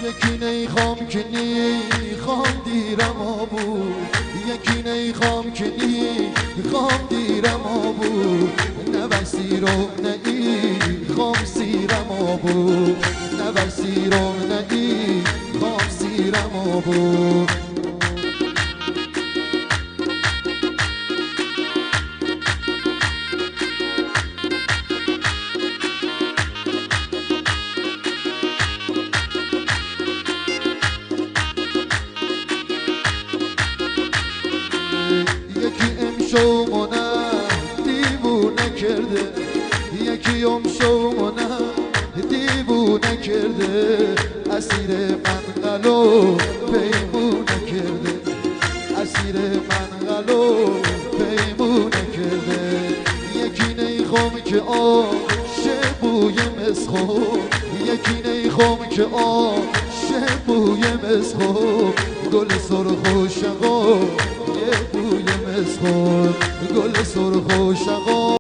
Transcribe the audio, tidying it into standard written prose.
یکی نیخوام که نیخوام دیرم آبود، یکی نیخوام که نیخوام دیرم آبود، نه بسیرم نه ایخوام سیرم آبود، نه بسیرم نه ایخوام سیرم آبود. شومونه دیوونه کرده، یکی شومونه دیوونه کرده، اسیر منقل و پیمونه کرده، اسیر منقل و پیمونه کرده. یکی نیخوام که عاشق بوی مسخو، یکی نیخوام که عاشق بوی مسخو، گل سرخ و شقا یه بوی مسخو.